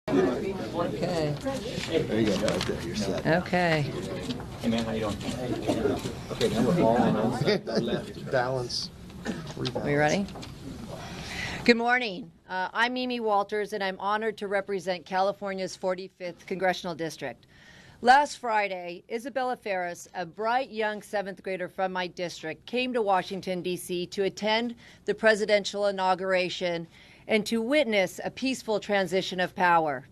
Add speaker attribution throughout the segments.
Speaker 1: Okay.
Speaker 2: There you go. Right there. You're set.
Speaker 1: Okay.
Speaker 3: Hey man, how you doing?
Speaker 2: Okay, now we're all on the left. Balance.
Speaker 1: Are we ready? Good morning. I'm Mimi Walters, and I'm honored to represent California's 45th Congressional District. Last Friday, Isabella Ferris, a bright young 7th grader from my district, came to Washington, D.C. to attend the presidential inauguration and to witness a peaceful transition of power.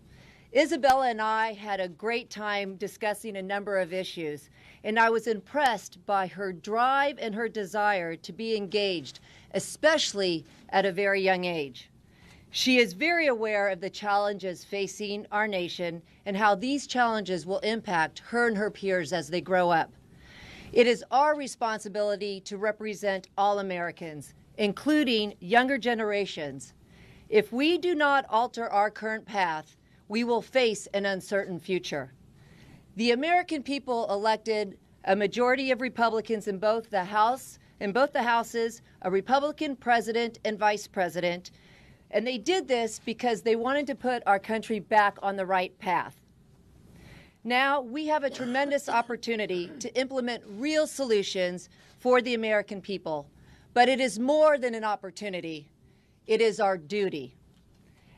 Speaker 1: Isabella and I had a great time discussing a number of issues, and I was impressed by her drive and her desire to be engaged, especially at a very young age. She is very aware of the challenges facing our nation and how these challenges will impact her and her peers as they grow up. It is our responsibility to represent all Americans, including younger generations. If we do not alter our current path, we will face an uncertain future. The American people elected a majority of Republicans in both the houses, a Republican president and vice president, and they did this because they wanted to put our country back on the right path. Now we have a tremendous opportunity to implement real solutions for the American people, but it is more than an opportunity. It is our duty.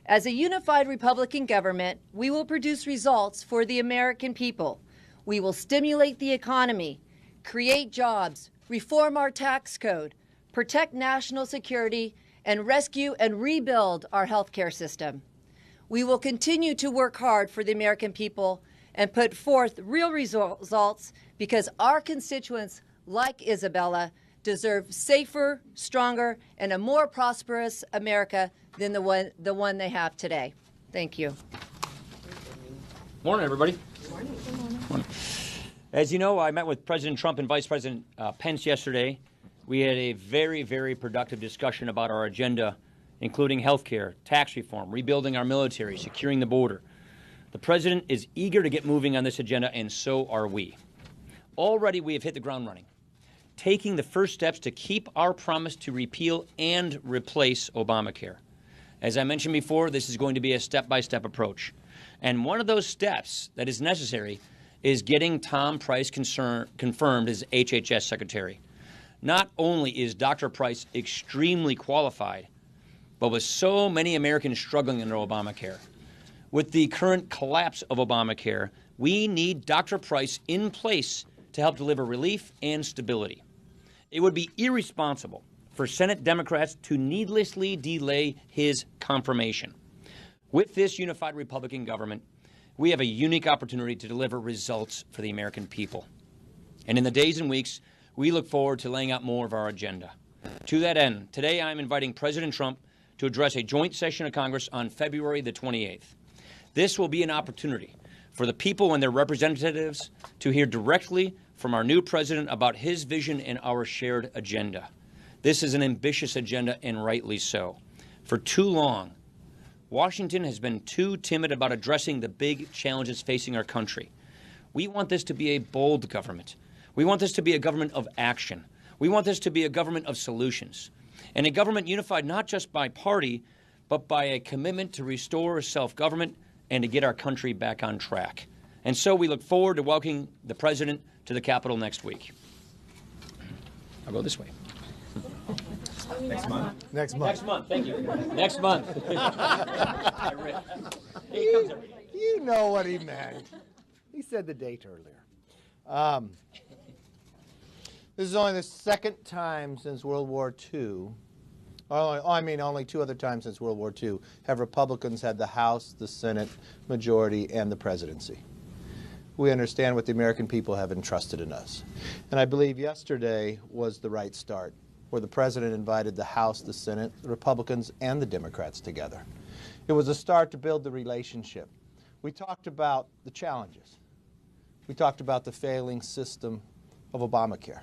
Speaker 1: As a unified Republican government, we will produce results for the American people. We will stimulate the economy, create jobs, reform our tax code, protect national security, and rescue and rebuild our healthcare system. We will continue to work hard for the American people and put forth real results because our constituents, like Isabella, deserve safer, stronger, and a more prosperous America than the one they have today. Thank you.
Speaker 3: Morning, everybody.
Speaker 1: Morning.
Speaker 3: Morning. As you know, I met with President Trump and Vice President Pence yesterday. We had a very, very productive discussion about our agenda, including health care, tax reform, rebuilding our military, securing the border. The president is eager to get moving on this agenda, and so are we. Already, we have hit the ground running, taking the first steps to keep our promise to repeal and replace Obamacare. As I mentioned before, this is going to be a step-by-step approach. And one of those steps that is necessary is getting Tom Price confirmed as HHS Secretary. Not only is Dr. Price extremely qualified, but with so many Americans struggling under Obamacare, with the current collapse of Obamacare, we need Dr. Price in place to help deliver relief and stability. It would be irresponsible for Senate Democrats to needlessly delay his confirmation. With this unified Republican government, we have a unique opportunity to deliver results for the American people. And in the days and weeks, we look forward to laying out more of our agenda. To that end, today I'm inviting President Trump to address a joint session of Congress on February the 28th. This will be an opportunity for the people and their representatives to hear directly from our new president about his vision and our shared agenda. This is an ambitious agenda, and rightly so. For too long, Washington has been too timid about addressing the big challenges facing our country. We want this to be a bold government. We want this to be a government of action. We want this to be a government of solutions, and a government unified not just by party, but by a commitment to restore self-government and to get our country back on track. And so we look forward to welcoming the president to the Capitol next week. I'll go this way.
Speaker 2: Next month.
Speaker 3: Next month, thank you. Next month. He comes every day.
Speaker 2: You know what he meant. He said the date earlier. This is only the second time since World War II, only two other times since World War II, have Republicans had the House, the Senate majority, and the presidency. We understand what the American people have entrusted in us. And I believe yesterday was the right start, where the president invited the House, the Senate, the Republicans, and the Democrats together. It was a start to build the relationship. We talked about the challenges. We talked about the failing system of Obamacare.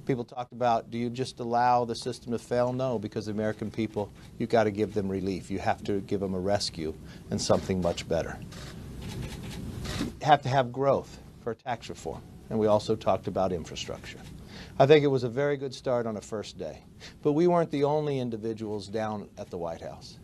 Speaker 2: People talked about, do you just allow the system to fail? No, because the American people, you've got to give them relief. You have to give them a rescue and something much better. You have to have growth for tax reform. And we also talked about infrastructure. I think it was a very good start on a first day. But we weren't the only individuals down at the White House.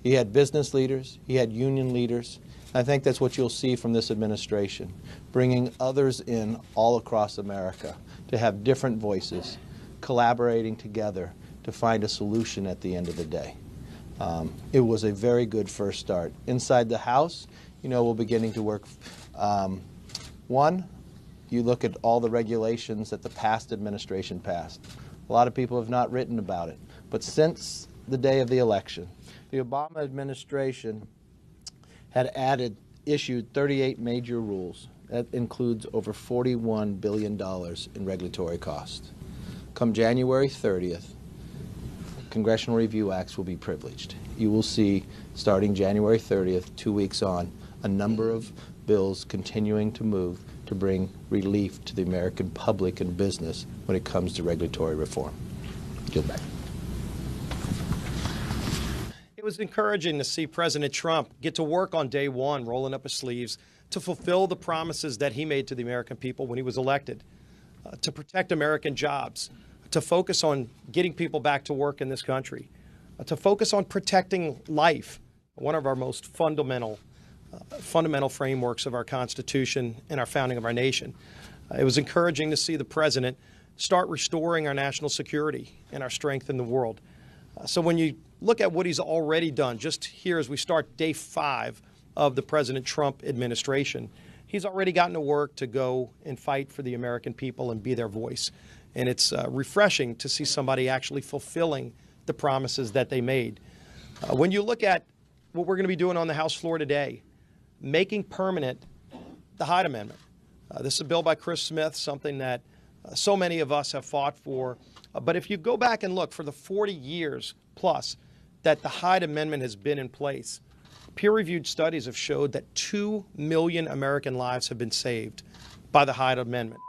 Speaker 2: He had business leaders. He had union leaders. I think that's what you'll see from this administration, bringing others in all across America to have different voices, collaborating together to find a solution at the end of the day. It was a very good first start. Inside the House, we're beginning to work. One, you look at all the regulations that the past administration passed. A lot of people have not written about it. But since the day of the election, the Obama administration had issued 38 major rules. That includes over $41 billion in regulatory costs. Come January 30th, Congressional Review Acts will be privileged. You will see, starting January 30th, 2 weeks on, a number of bills continuing to move to bring relief to the American public and business when it comes to regulatory reform. Yield back.
Speaker 4: It was encouraging to see President Trump get to work on day one, rolling up his sleeves, to fulfill the promises that he made to the American people when he was elected, to protect American jobs, to focus on getting people back to work in this country, to focus on protecting life, one of our most fundamental frameworks of our Constitution and our founding of our nation. It was encouraging to see the president start restoring our national security and our strength in the world. So when you look at what he's already done, just here as we start day 5 of the President Trump administration, he's already gotten to work to go and fight for the American people and be their voice. And it's refreshing to see somebody actually fulfilling the promises that they made. When you look at what we're going to be doing on the House floor today, making permanent the Hyde Amendment. This is a bill by Chris Smith, something that so many of us have fought for. But if you go back and look for the 40 years plus that the Hyde Amendment has been in place, peer-reviewed studies have showed that 2 million American lives have been saved by the Hyde Amendment.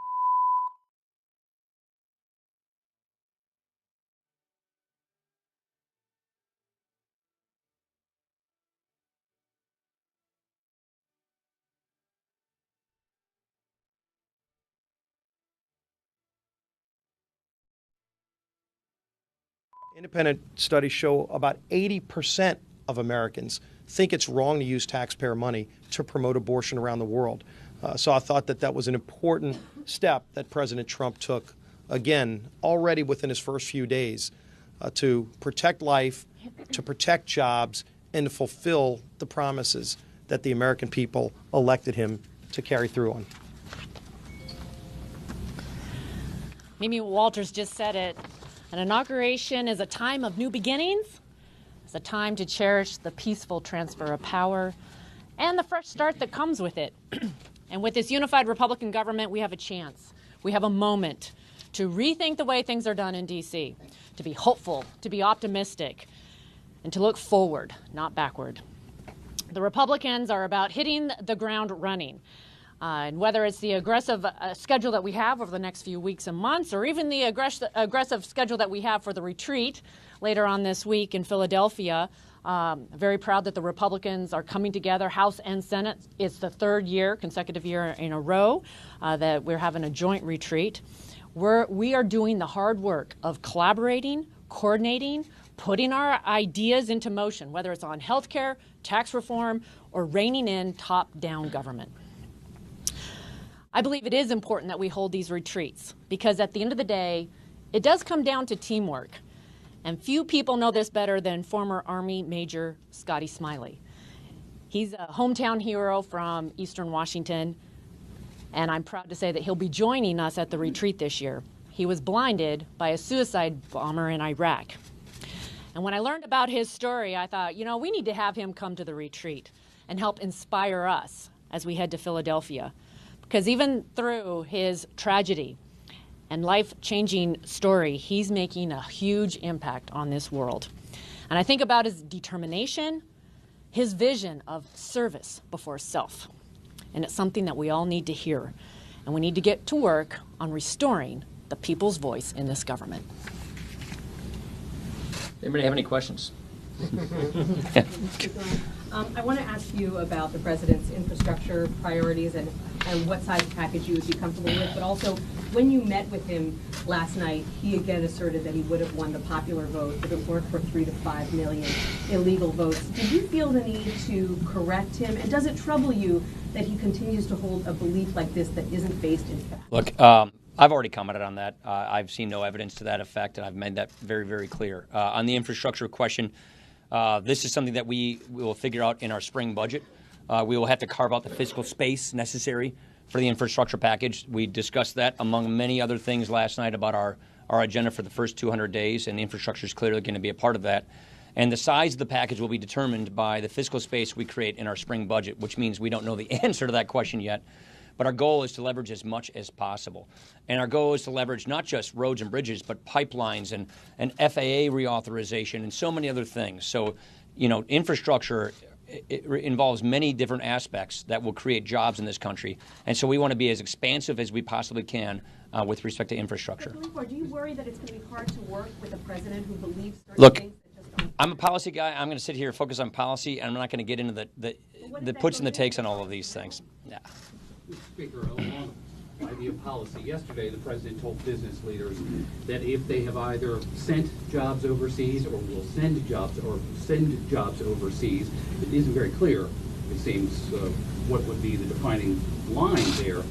Speaker 4: Independent studies show about 80% of Americans think it's wrong to use taxpayer money to promote abortion around the world. So I thought that that was an important step that President Trump took, again, already within his first few days, to protect life, to protect jobs, and to fulfill the promises that the American people elected him to carry through on.
Speaker 5: Mimi Walters just said it. An inauguration is a time of new beginnings. It's a time to cherish the peaceful transfer of power and the fresh start that comes with it. And with this unified Republican government, we have a chance. We have a moment to rethink the way things are done in D.C., to be hopeful, to be optimistic, and to look forward, not backward. The Republicans are about hitting the ground running. And whether it's the aggressive schedule that we have over the next few weeks and months, or even the aggressive schedule that we have for the retreat later on this week in Philadelphia, very proud that the Republicans are coming together, House and Senate. It's the third consecutive year in a row that we're having a joint retreat. We are doing the hard work of collaborating, coordinating, putting our ideas into motion, whether it's on health care, tax reform, or reining in top-down government. I believe it is important that we hold these retreats because at the end of the day, it does come down to teamwork. And few people know this better than former Army Major Scotty Smiley. He's a hometown hero from Eastern Washington, and I'm proud to say that he'll be joining us at the retreat this year. He was blinded by a suicide bomber in Iraq. And when I learned about his story, I thought, we need to have him come to the retreat and help inspire us as we head to Philadelphia. Because even through his tragedy and life-changing story, he's making a huge impact on this world. And I think about his determination, his vision of service before self. And it's something that we all need to hear. And we need to get to work on restoring the people's voice in this government.
Speaker 3: Anybody have any questions?
Speaker 6: I want to ask you about the president's infrastructure priorities and what size package you would be comfortable with, but also when you met with him last night, he again asserted that he would have won the popular vote if it weren't for 3 to 5 million illegal votes. Did you feel the need to correct him, and does it trouble you that he continues to hold a belief like this that isn't based in fact?
Speaker 3: Look, I've already commented on that. I've seen no evidence to that effect, and I've made that very, very clear. On the infrastructure question, this is something that we will figure out in our spring budget. We will have to carve out the fiscal space necessary for the infrastructure package. We discussed that among many other things last night about our agenda for the first 200 days, and infrastructure is clearly going to be a part of that. And the size of the package will be determined by the fiscal space we create in our spring budget, which means we don't know the answer to that question yet. But our goal is to leverage as much as possible. And our goal is to leverage not just roads and bridges, but pipelines and FAA reauthorization and so many other things. So, infrastructure it involves many different aspects that will create jobs in this country. And so we want to be as expansive as we possibly can with respect to infrastructure.
Speaker 6: But do you worry that it's going to be hard to work with a president who believes certain things that just don't?
Speaker 3: I'm a policy guy. I'm going to sit here and focus on policy, and I'm not going to get into the puts and the takes on all of these things. Yeah.
Speaker 7: Mr. Speaker, along the idea of policy, yesterday the president told business leaders that if they have either sent jobs overseas or will send jobs overseas, it isn't very clear, it seems, what would be the defining line there,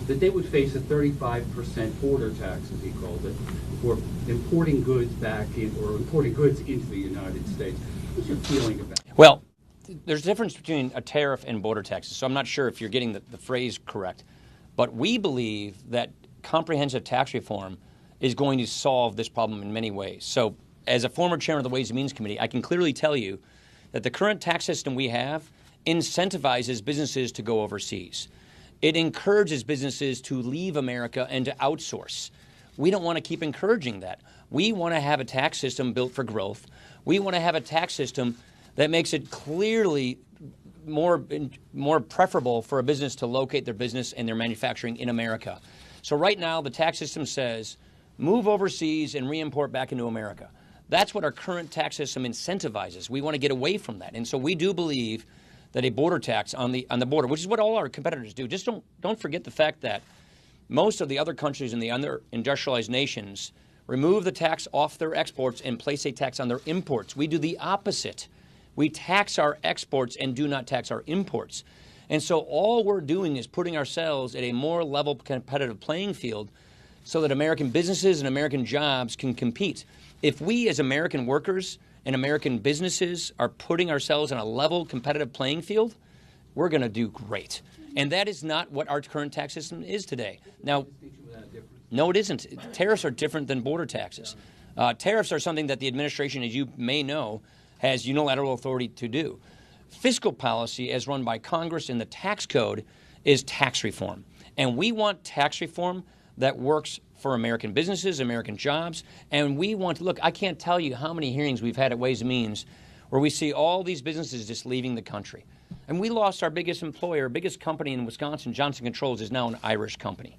Speaker 7: that they would face a 35% border tax, as he called it, for importing goods back in, or importing goods into the United States. What's your feeling about it?
Speaker 3: Well, there's a difference between a tariff and border taxes, so I'm not sure if you're getting the phrase correct. But we believe that comprehensive tax reform is going to solve this problem in many ways. So as a former chairman of the Ways and Means Committee, I can clearly tell you that the current tax system we have incentivizes businesses to go overseas. It encourages businesses to leave America and to outsource. We don't want to keep encouraging that. We want to have a tax system built for growth. We want to have a tax system that makes it clearly more preferable for a business to locate their business and their manufacturing in America. So right now, the tax system says, move overseas and re-import back into America. That's what our current tax system incentivizes. We want to get away from that. And so we do believe that a border tax on the border, which is what all our competitors do. Just don't forget the fact that most of the other countries in the other industrialized nations remove the tax off their exports and place a tax on their imports. We do the opposite. We tax our exports and do not tax our imports. And so all we're doing is putting ourselves at a more level competitive playing field so that American businesses and American jobs can compete. If we as American workers and American businesses are putting ourselves on a level competitive playing field, we're going to do great. And that is not what our current tax system is today. Now, no, it isn't. Tariffs are different than border taxes. Tariffs are something that the administration, as you may know, has unilateral authority to do. Fiscal policy, as run by Congress in the tax code, is tax reform. And we want tax reform that works for American businesses, American jobs. And we want to, look, I can't tell you how many hearings we've had at Ways and Means where we see all these businesses just leaving the country. And we lost our biggest employer, biggest company in Wisconsin, Johnson Controls, is now an Irish company.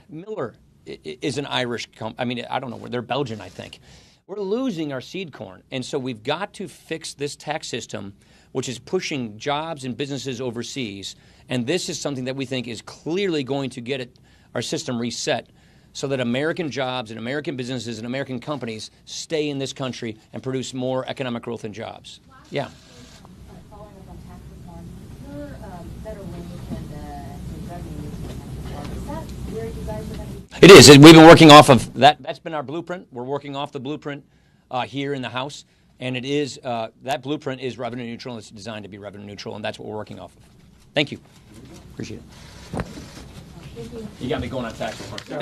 Speaker 3: Miller is an Irish company. I mean, I don't know, they're Belgian, I think. We're losing our seed corn. And so we've got to fix this tax system, which is pushing jobs and businesses overseas. And this is something that we think is clearly going to get our system reset so that American jobs and American businesses and American companies stay in this country and produce more economic growth and jobs. Yeah.
Speaker 8: Following up on tax reform, your federal wage and revenue reform, is that where you guys are going to be?
Speaker 3: It is. We've been working off of that. That's been our blueprint. We're working off the blueprint here in the House. And it is that blueprint is revenue neutral. It's designed to be revenue neutral, and that's what we're working off of. Thank you. Appreciate it. You got me going on tax reform.